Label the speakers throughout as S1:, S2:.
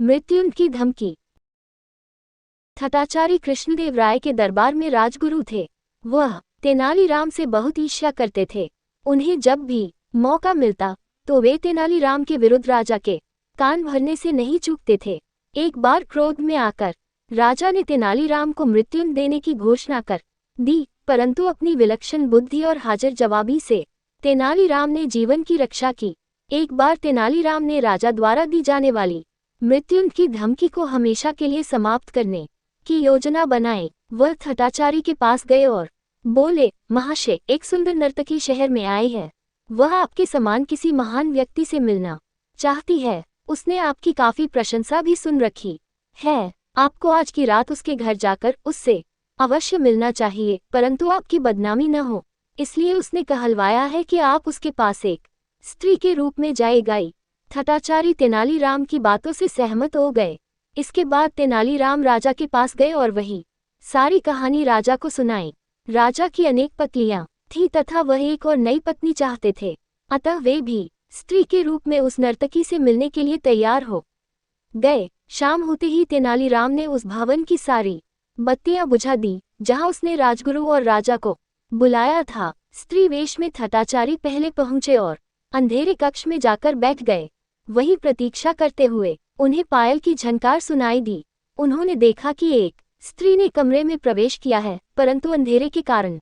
S1: मृत्युंजय की धमकी। ठठाचारी कृष्णदेव राय के दरबार में राजगुरु थे। वह तेनालीराम से बहुत ईर्ष्या करते थे। उन्हें जब भी मौका मिलता तो वे तेनालीराम के विरुद्ध राजा के कान भरने से नहीं चूकते थे। एक बार क्रोध में आकर राजा ने तेनालीराम को मृत्युंजय देने की घोषणा कर दी, परंतु अपनी विलक्षण बुद्धि और हाजिर जवाबी से तेनालीराम ने जीवन की रक्षा की। एक बार तेनालीराम ने राजा द्वारा दी जाने वाली मृत्युंजय की धमकी को हमेशा के लिए समाप्त करने की योजना बनाई। वह ठठाचारी के पास गए और बोले, महाशय, एक सुंदर नर्तकी शहर में आई है। वह आपके समान किसी महान व्यक्ति से मिलना चाहती है। उसने आपकी काफी प्रशंसा भी सुन रखी है। आपको आज की रात उसके घर जाकर उससे अवश्य मिलना चाहिए, परंतु आपकी बदनामी न हो, इसलिए उसने कहलवाया है कि आप उसके पास एक स्त्री के रूप में जाएगा। ठठाचारी तेनालीराम की बातों से सहमत हो गए। इसके बाद तेनालीराम राजा के पास गए और वही सारी कहानी राजा को सुनाई। राजा की अनेक पत्नियां थी तथा वह एक और नई पत्नी चाहते थे, अतः वे भी स्त्री के रूप में उस नर्तकी से मिलने के लिए तैयार हो गए। शाम होते ही तेनालीराम ने उस भवन की सारी बत्तियां बुझा दी जहां उसने राजगुरु और राजा को बुलाया था। स्त्री वेश में ठठाचारी पहले पहुंचे और अंधेरे कक्ष में जाकर बैठ गए। वही प्रतीक्षा करते हुए उन्हें पायल की झनकार सुनाई दी। उन्होंने देखा कि एक स्त्री ने कमरे में प्रवेश किया है, परंतु अंधेरे के कारण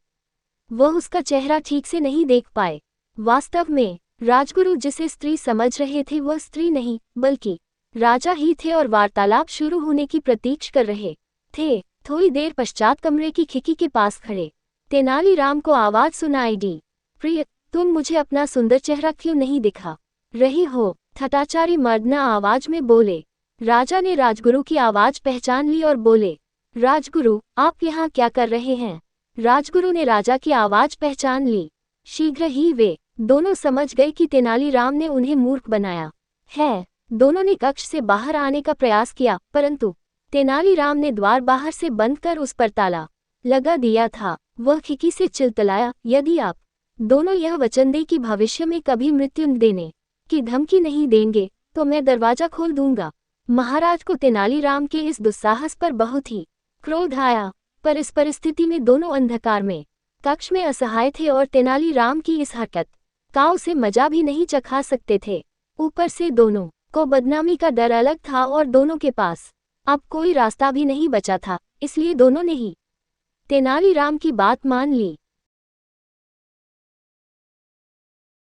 S1: वह उसका चेहरा ठीक से नहीं देख पाए। वास्तव में राजगुरु जिसे स्त्री समझ रहे थे वह स्त्री नहीं बल्कि राजा ही थे और वार्तालाप शुरू होने की प्रतीक्षा कर रहे थे। थोड़ी देर पश्चात कमरे की खिड़की के पास खड़े तेनालीराम को आवाज सुनाई दी, प्रिय, तुम मुझे अपना सुंदर चेहरा क्यों नहीं दिखा रही हो? ठठाचारी मर्दना आवाज में बोले। राजा ने राजगुरु की आवाज पहचान ली और बोले, राजगुरु, आप यहाँ क्या कर रहे हैं? राजगुरु ने राजा की आवाज पहचान ली। शीघ्र ही वे दोनों समझ गए कि तेनालीराम ने उन्हें मूर्ख बनाया है। दोनों ने कक्ष से बाहर आने का प्रयास किया, परंतु तेनालीराम ने द्वार बाहर से बंद कर उस पर ताला लगा दिया था। वह खिड़की से चिल्लाया, यदि आप दोनों यह वचन दें कि भविष्य में कभी मृत्युंजय देने की धमकी नहीं देंगे तो मैं दरवाजा खोल दूंगा। महाराज को तेनालीराम के इस दुस्साहस पर बहुत ही क्रोध आया, पर इस परिस्थिति में दोनों अंधकार में कक्ष में असहाय थे और तेनालीराम की इस हरकत का उसे मजा भी नहीं चखा सकते थे। ऊपर से दोनों को बदनामी का डर अलग था और दोनों के पास अब कोई रास्ता भी नहीं बचा था, इसलिए दोनों ने ही तेनालीराम की बात मान ली।